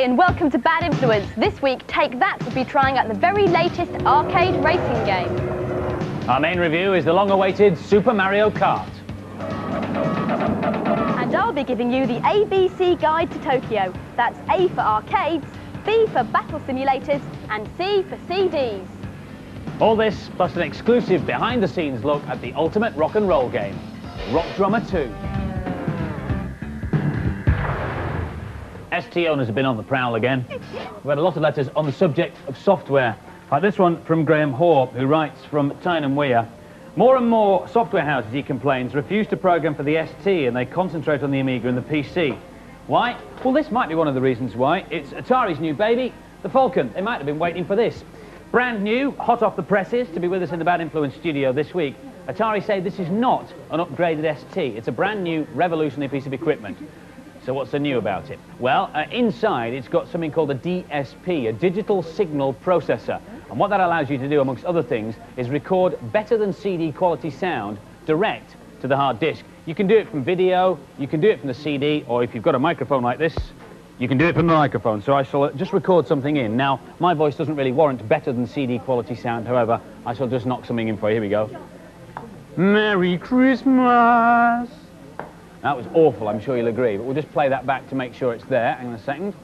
Hi and welcome to Bad Influence. This week, Take That will be trying out the very latest arcade racing game. Our main review is the long-awaited Super Mario Kart. And I'll be giving you the ABC Guide to Tokyo. That's A for arcades, B for battle simulators, and C for CDs. All this plus an exclusive behind-the-scenes look at the ultimate rock and roll game, Rock Drummer 2. ST owners have been on the prowl again. We've had a lot of letters on the subject of software, like this one from Graham Hoare, who writes from Tyne and Weir. More and more software houses, he complains, refuse to program for the ST and they concentrate on the Amiga and the PC. Why? Well, this might be one of the reasons why. It's Atari's new baby, the Falcon. They might have been waiting for this. Brand new, hot off the presses, to be with us in the Bad Influence studio this week. Atari say this is not an upgraded ST. It's a brand new, revolutionary piece of equipment. So what's so new about it? Well, inside it's got something called a DSP, a digital signal processor. And what that allows you to do, amongst other things, is record better than CD quality sound direct to the hard disk. You can do it from video, you can do it from the CD, or if you've got a microphone like this, you can do it from the microphone. So I shall just record something in. Now, my voice doesn't really warrant better than CD quality sound, however, I shall just knock something in for you. Here we go. Merry Christmas! That was awful, I'm sure you'll agree, but we'll just play that back to make sure it's there. Hang on a second.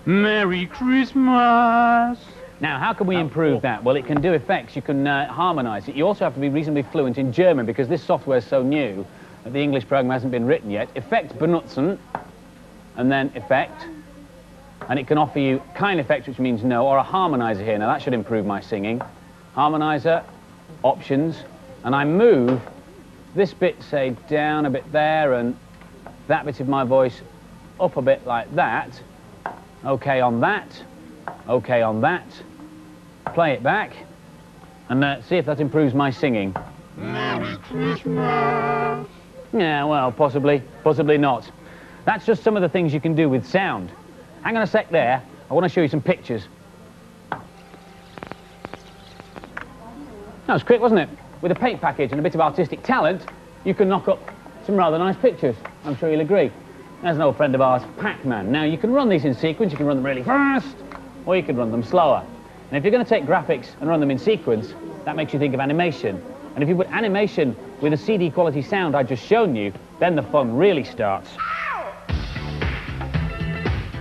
Merry Christmas! Now, how can we improve that? Well, it can do effects, you can harmonise it. You also have to be reasonably fluent in German, because this software is so new that the English program hasn't been written yet. Effekt benutzen, and then effect. And it can offer you kein effect, which means no, or a harmoniser here. Now, that should improve my singing. Harmoniser, options, and I move this bit, say, down a bit there, and that bit of my voice up a bit like that. OK on that. OK on that. Play it back, and see if that improves my singing. Merry Christmas! Yeah, well, possibly not. That's just some of the things you can do with sound. Hang on a sec there. I want to show you some pictures. That was quick, wasn't it? With a paint package and a bit of artistic talent, you can knock up some rather nice pictures. I'm sure you'll agree. There's an old friend of ours, Pac-Man. Now, you can run these in sequence, you can run them really fast, or you can run them slower. And if you're going to take graphics and run them in sequence, that makes you think of animation. And if you put animation with a CD quality sound I've just shown you, then the fun really starts.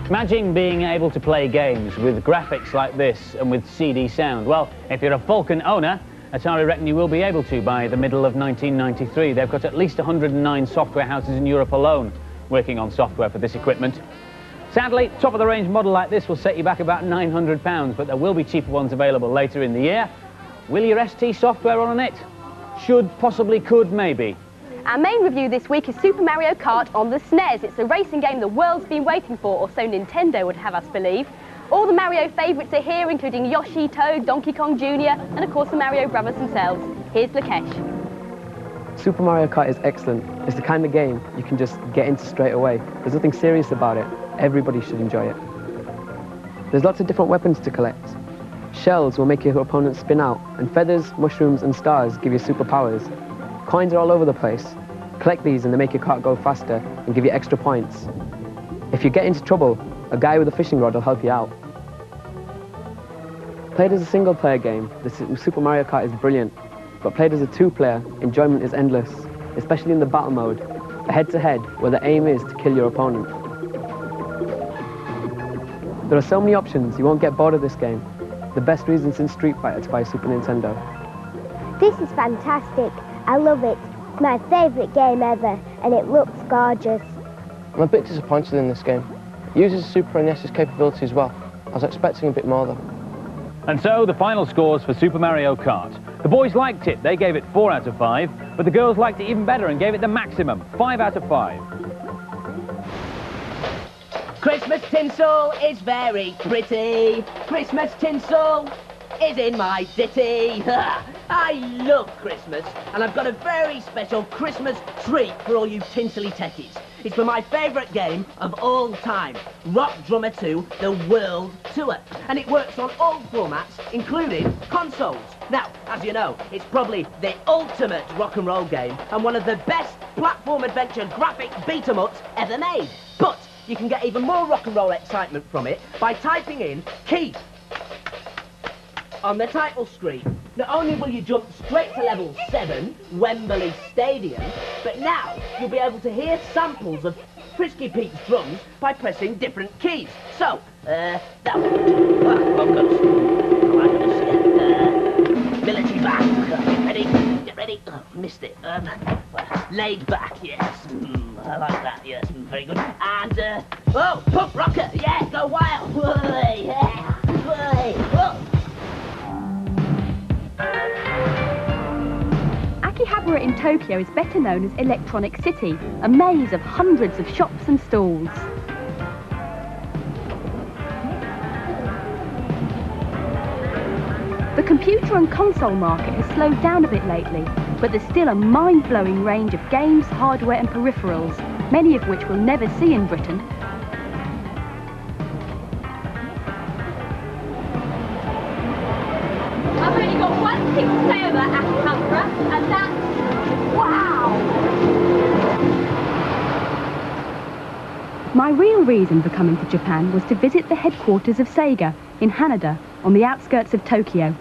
Imagine being able to play games with graphics like this and with CD sound. Well, if you're a Falcon owner, Atari reckon you will be able to by the middle of 1993. They've got at least 109 software houses in Europe alone working on software for this equipment. Sadly, top-of-the-range model like this will set you back about £900, but there will be cheaper ones available later in the year. Will your ST software run on it? Should, possibly, could, maybe. Our main review this week is Super Mario Kart on the SNES. It's a racing game the world's been waiting for, or so Nintendo would have us believe. All the Mario favourites are here, including Yoshi, Toad, Donkey Kong Jr., and of course the Mario brothers themselves. Here's Lakesh. Super Mario Kart is excellent. It's the kind of game you can just get into straight away. There's nothing serious about it. Everybody should enjoy it. There's lots of different weapons to collect. Shells will make your opponent spin out, and feathers, mushrooms, and stars give you superpowers. Coins are all over the place. Collect these and they make your kart go faster and give you extra points. If you get into trouble, a guy with a fishing rod will help you out. Played as a single-player game, the Super Mario Kart is brilliant, but played as a two-player, enjoyment is endless, especially in the battle mode, a head-to-head where the aim is to kill your opponent. There are so many options, you won't get bored of this game. The best reason since Street Fighter to buy a Super Nintendo. This is fantastic. I love it. It's my favourite game ever, and it looks gorgeous. I'm a bit disappointed in this game. It uses Super NES's capability as well. I was expecting a bit more though. And so, the final scores for Super Mario Kart. The boys liked it, they gave it 4 out of 5, but the girls liked it even better and gave it the maximum, 5 out of 5. Christmas tinsel is very pretty. Christmas tinsel is in my ditty. I love Christmas, and I've got a very special Christmas treat for all you tinsely techies. It's for my favourite game of all time, Rock Drummer 2, the World Tour. And it works on all formats, including consoles. Now, as you know, it's probably the ultimate rock and roll game and one of the best platform adventure graphic beat-em-ups ever made. But you can get even more rock and roll excitement from it by typing in Keith on the title screen. Not only will you jump straight to level 7, Wembley Stadium, but now you'll be able to hear samples of Frisky Pete's drums by pressing different keys. So, that one goes. Military back. Get ready. Oh, missed it. Laid back, yes. I like that, yes. Very good. And, oh, punk rocker. Yeah, go wild. Yeah. Whoa. Akihabara in Tokyo is better known as Electronic City, a maze of hundreds of shops and stalls. The computer and console market has slowed down a bit lately, but there's still a mind-blowing range of games, hardware and peripherals, many of which we'll never see in Britain. I've only got one thing to say about Akihabara, and that's wow! My real reason for coming to Japan was to visit the headquarters of Sega in Haneda, on the outskirts of Tokyo.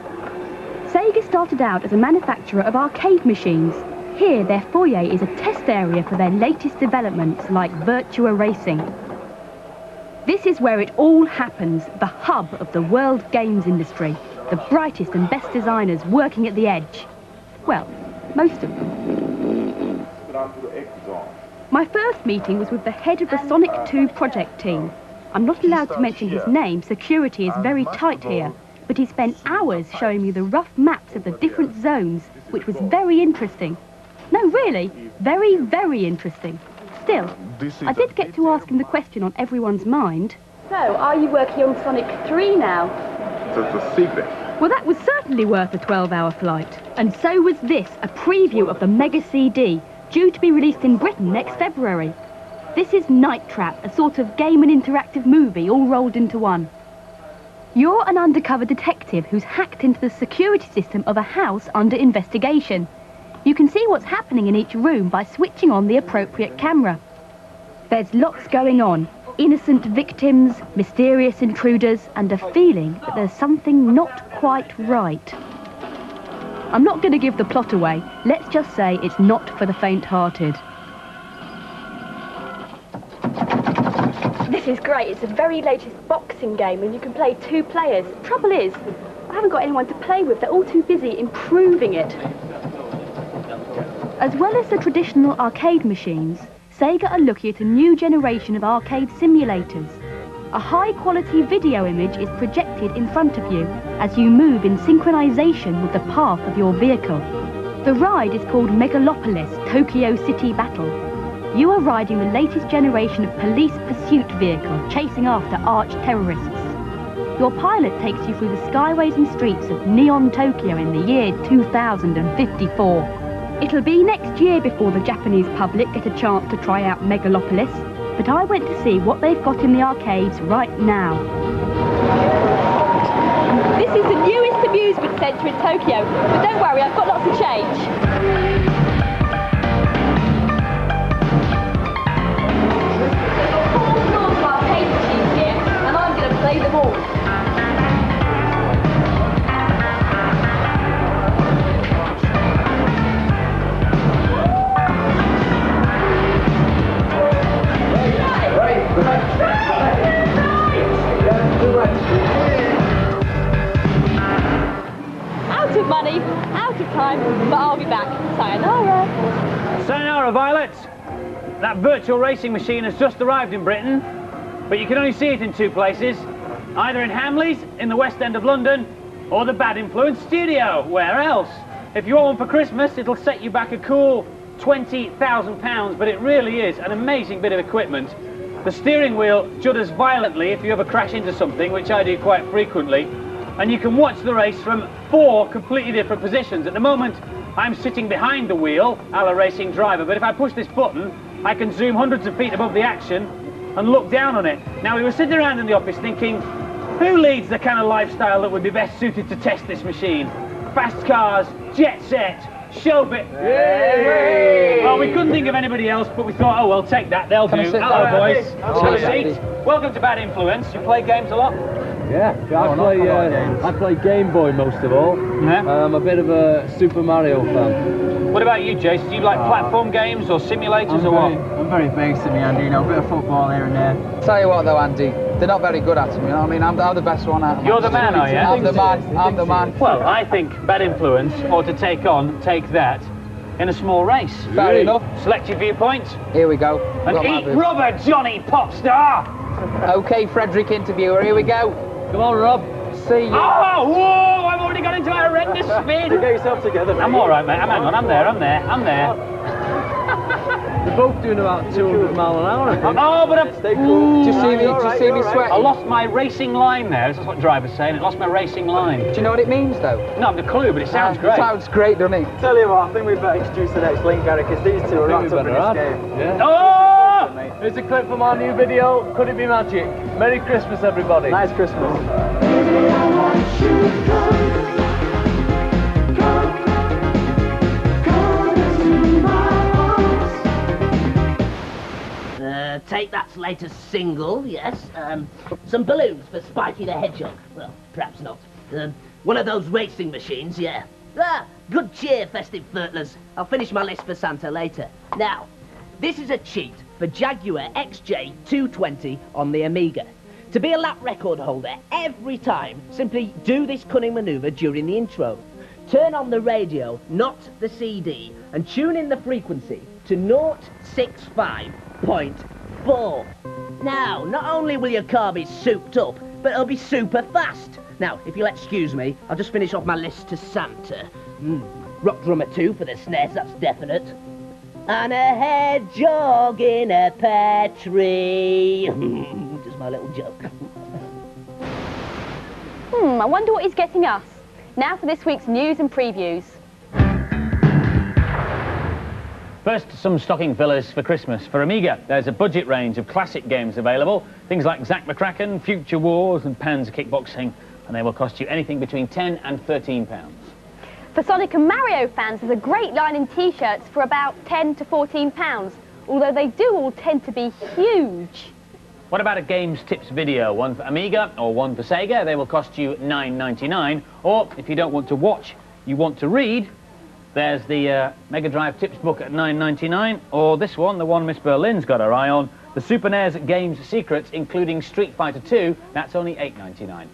Sega started out as a manufacturer of arcade machines. Here, their foyer is a test area for their latest developments like Virtua Racing. This is where it all happens, the hub of the world games industry. The brightest and best designers working at the edge. Well, most of them. My first meeting was with the head of the Sonic 2 project team. I'm not allowed to mention his name, security is very tight here, but he spent hours showing me the rough maps of the different zones, which was very interesting. No, really, very, very interesting. Still, I did get to ask him the question on everyone's mind. So, are you working on Sonic 3 now? It's a secret. Well, that was certainly worth a 12-hour flight. And so was this, a preview of the Mega CD, due to be released in Britain next February. This is Night Trap, a sort of game and interactive movie all rolled into one. You're an undercover detective who's hacked into the security system of a house under investigation. You can see what's happening in each room by switching on the appropriate camera. There's lots going on. Innocent victims, mysterious intruders, and a feeling that there's something not quite right. I'm not going to give the plot away. Let's just say it's not for the faint-hearted. This is great. It's the very latest boxing game and you can play 2 players. Trouble is, I haven't got anyone to play with. They're all too busy improving it. As well as the traditional arcade machines, Sega are looking at a new generation of arcade simulators. A high-quality video image is projected in front of you as you move in synchronization with the path of your vehicle. The ride is called Megalopolis Tokyo City Battle. You are riding the latest generation of police pursuit vehicle chasing after arch-terrorists. Your pilot takes you through the skyways and streets of neon Tokyo in the year 2054. It'll be next year before the Japanese public get a chance to try out Megalopolis, but I went to see what they've got in the arcades right now. This is the newest amusement centre in Tokyo, but don't worry, I've got lots of change. Play them all. Out of money, out of time, but I'll be back. Sayonara. Sayonara, Violet. That virtual racing machine has just arrived in Britain, but you can only see it in 2 places. Either in Hamleys, in the West End of London, or the Bad Influence Studio. Where else? If you want one for Christmas, it'll set you back a cool £20,000, but it really is an amazing bit of equipment. The steering wheel judders violently if you ever crash into something, which I do quite frequently, and you can watch the race from 4 completely different positions. At the moment, I'm sitting behind the wheel, a la racing driver, but if I push this button, I can zoom hundreds of feet above the action and look down on it. Now, we were sitting around in the office thinking, who leads the kind of lifestyle that would be best suited to test this machine? Fast cars, jet set, show bit. Yay! Well, we couldn't think of anybody else, but we thought, oh, well, take that, they'll do. Hello, boys. Have a seat. Welcome to Bad Influence. You play games a lot? Yeah, I play Game Boy most of all. I'm a bit of a Super Mario fan. What about you, Jason? Do you like platform games or simulators or what? I'm very basic, me, Andy, you know, a bit of football here and there. Tell you what though, Andy, they're not very good at them, you know what I mean? I'm the best one out of them. You're the man, are you? I'm the man. Well, I think Bad Influence ought to take That in a small race. Fair enough. Select your viewpoint. Here we go. And eat rubber, Johnny Popstar! OK, Frederick interviewer, here we go. Come on, Rob. See you. Oh, whoa! I've already got into a horrendous spin. Get yourself together, mate. I'm all right, mate. Hang on, I'm there. We're both doing about 200 mile an hour, I think. Oh, but Stay cool. Just see me sweat. I lost my racing line there. That's what drivers saying. I lost my racing line. Do you know what it means, though? No, I've no clue, but it sounds great. It sounds great, doesn't it? Tell you what, I think we better introduce the next link, Gary, because these two are wrapped up in this game. Yeah. Oh! Here's a clip from our new video, Could It Be Magic? Merry Christmas, everybody. Nice Christmas. Take That's latest single, yes. Some balloons for Spiky the Hedgehog. Well, perhaps not. One of those racing machines, yeah. Good cheer, festive flirtlers. I'll finish my list for Santa later. Now, this is a cheat for Jaguar XJ220 on the Amiga. To be a lap record holder every time, simply do this cunning manoeuvre during the intro. Turn on the radio, not the CD, and tune in the frequency to 065.4. Now, not only will your car be souped up, but it'll be super fast. Now, if you'll excuse me, I'll just finish off my list to Santa. Rock Drummer 2 for the SNES, that's definite. And a hedgehog in a pear tree. Just my little joke. I wonder what he's getting us. Now for this week's news and previews. First, some stocking fillers for Christmas. For Amiga, there's a budget range of classic games available. Things like Zack McCracken, Future Wars and Panzer Kickboxing. And they will cost you anything between £10 and £13. For Sonic and Mario fans, there's a great line in T-shirts for about £10 to £14, although they do all tend to be huge. What about a Games Tips video? One for Amiga or one for Sega? They will cost you $9.99. Or, if you don't want to watch, you want to read, there's the Mega Drive Tips book at $9.99. Or this one, the one Miss Berlin's got her eye on, the Super NES Games Secrets, including Street Fighter 2, that's only $8.99.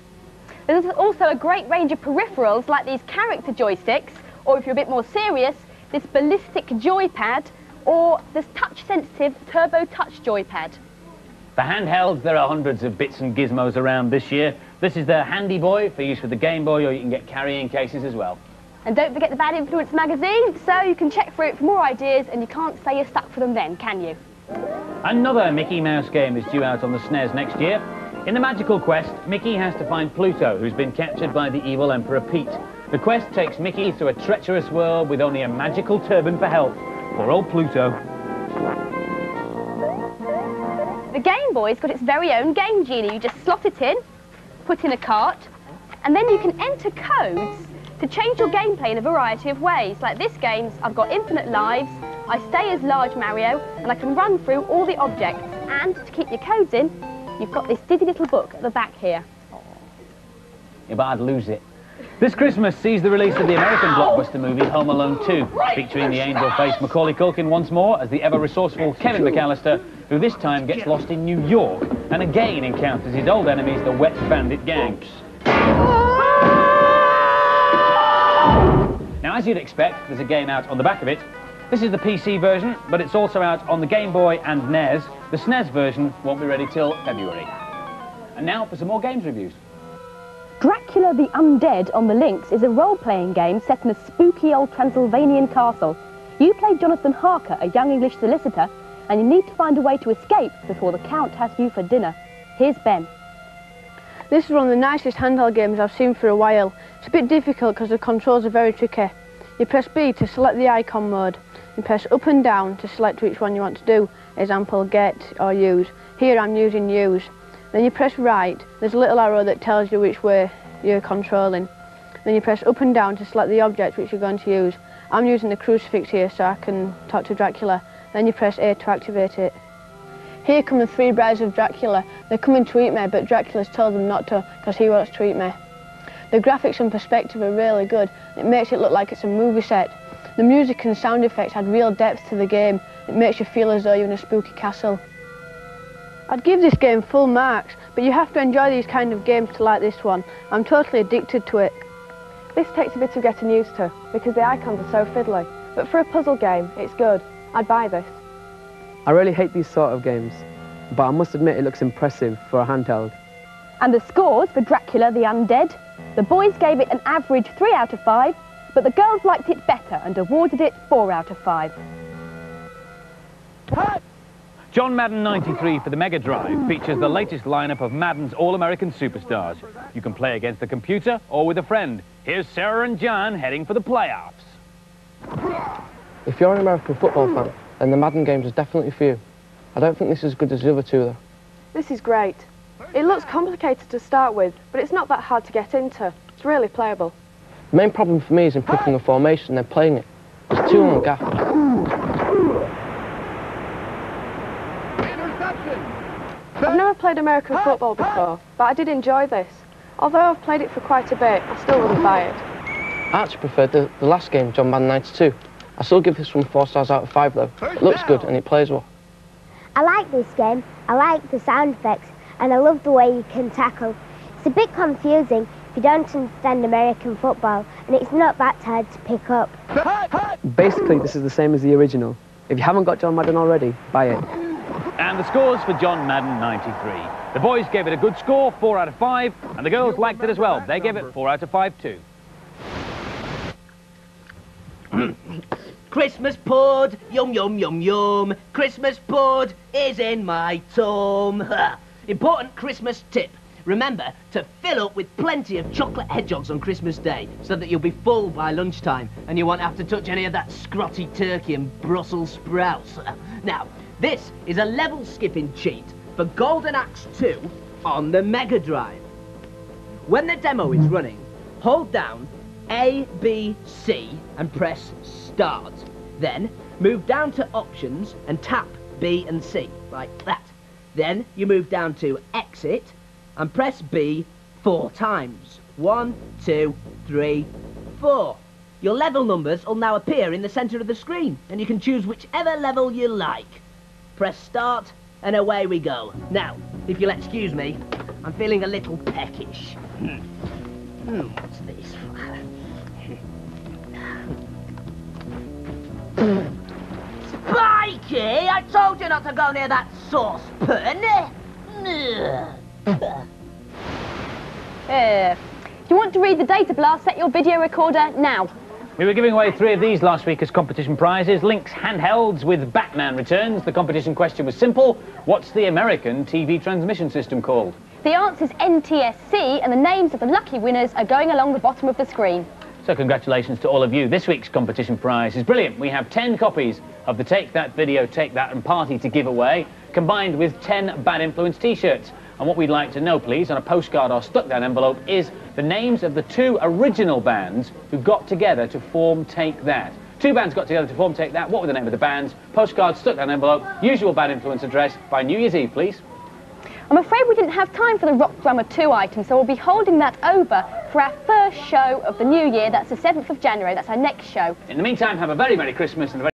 There's also a great range of peripherals like these character joysticks, or if you're a bit more serious, this ballistic joypad, or this touch-sensitive Turbo Touch joypad. For handhelds, there are hundreds of bits and gizmos around this year. This is the Handy Boy for use with the Game Boy, or you can get carrying cases as well. And don't forget the Bad Influence magazine, so you can check through it for more ideas, and you can't say you're stuck for them then, can you? Another Mickey Mouse game is due out on the SNES next year. In the magical quest, Mickey has to find Pluto, who's been captured by the evil Emperor Pete. The quest takes Mickey through a treacherous world with only a magical turban for help. Poor old Pluto. The Game Boy's got its very own Game Genie. You just slot it in, put in a cart, and then you can enter codes to change your gameplay in a variety of ways. Like this game's, I've got infinite lives, I stay as Large Mario, and I can run through all the objects. And to keep your codes in, you've got this diddy little book at the back here. Yeah, but I'd lose it. This Christmas sees the release of the American blockbuster movie Home Alone 2, featuring the angel-faced Macaulay Culkin once more as the ever-resourceful Kevin McAllister, who this time gets lost in New York and again encounters his old enemies, the Wet Bandit gang. Now, as you'd expect, there's a game out on the back of it. This is the PC version, but it's also out on the Game Boy and NES. The SNES version won't be ready till February. And now for some more games reviews. Dracula the Undead on the Lynx is a role-playing game set in a spooky old Transylvanian castle. You play Jonathan Harker, a young English solicitor, and you need to find a way to escape before the Count has you for dinner. Here's Ben. This is one of the nicest handheld games I've seen for a while. It's a bit difficult because the controls are very tricky. You press B to select the icon mode. You press up and down to select which one you want to do. Example, get or use. Here I'm using use. Then you press right. There's a little arrow that tells you which way you're controlling. Then you press up and down to select the object which you're going to use. I'm using the crucifix here so I can talk to Dracula. Then you press A to activate it. Here come the 3 brides of Dracula. They're coming to eat me, but Dracula's told them not to because he wants to eat me. The graphics and perspective are really good. It makes it look like it's a movie set. The music and sound effects add real depth to the game. It makes you feel as though you're in a spooky castle. I'd give this game full marks, but you have to enjoy these kind of games to like this one. I'm totally addicted to it. This takes a bit of getting used to, because the icons are so fiddly. But for a puzzle game, it's good. I'd buy this. I really hate these sort of games, but I must admit it looks impressive for a handheld. And the scores for Dracula the Undead? The boys gave it an average 3 out of 5, but the girls liked it better and awarded it 4 out of 5. John Madden 93 for the Mega Drive features the latest lineup of Madden's All-American superstars. You can play against the computer or with a friend. Here's Sarah and John heading for the playoffs. If you're an American football fan, then the Madden games is definitely for you. I don't think this is as good as the other two, though. This is great. It looks complicated to start with, but it's not that hard to get into. It's really playable. The main problem for me is in picking a formation and then playing it. There's too long gap. I've never played American football before, but I did enjoy this. Although I've played it for quite a bit, I still wouldn't buy it. I actually preferred the last game, John Madden 92. I still give this one 4 stars out of 5, though. It looks good and it plays well. I like this game, I like the sound effects, and I love the way you can tackle. It's a bit confusing if you don't understand American football, and it's not that hard to pick up. Basically, this is the same as the original. If you haven't got John Madden already, buy it. And the scores for John Madden 93. The boys gave it a good score, 4 out of 5, and the girls liked it as well. They gave it 4 out of 5 too. Christmas pud, yum yum yum yum. Christmas pud is in my tum. Important Christmas tip. Remember to fill up with plenty of chocolate hedgehogs on Christmas Day so that you'll be full by lunchtime and you won't have to touch any of that scrotty turkey and Brussels sprouts. Now, this is a level skipping cheat for Golden Axe 2 on the Mega Drive. When the demo is running, hold down A, B, C and press Start. Then move down to Options and tap B and C, like that. Then you move down to Exit and press B 4 times. 1, 2, 3, 4. Your level numbers will now appear in the centre of the screen and you can choose whichever level you like. Press Start and away we go. Now, if you'll excuse me, I'm feeling a little peckish. What's this? Spikey! I told you not to go near that saucepan! If you want to read the data blast, set your video recorder now. We were giving away 3 of these last week as competition prizes. Lynx handhelds with Batman returns. The competition question was simple. What's the American TV transmission system called? The answer's NTSC, and the names of the lucky winners are going along the bottom of the screen. So congratulations to all of you. This week's competition prize is brilliant. We have 10 copies of the Take That Video, Take That and Party to give away, combined with 10 Bad Influence t-shirts. And what we'd like to know, please, on a postcard or stuck down envelope is the names of the 2 original bands who got together to form Take That. 2 bands got together to form Take That. What were the name of the bands? Postcard, stuck down envelope, usual Bad Influence address by New Year's Eve, please. I'm afraid we didn't have time for the Rock Drummer 2 item, so we'll be holding that over for our first show of the new year. That's the 7th of January. That's our next show. In the meantime, have a very Merry Christmas and a very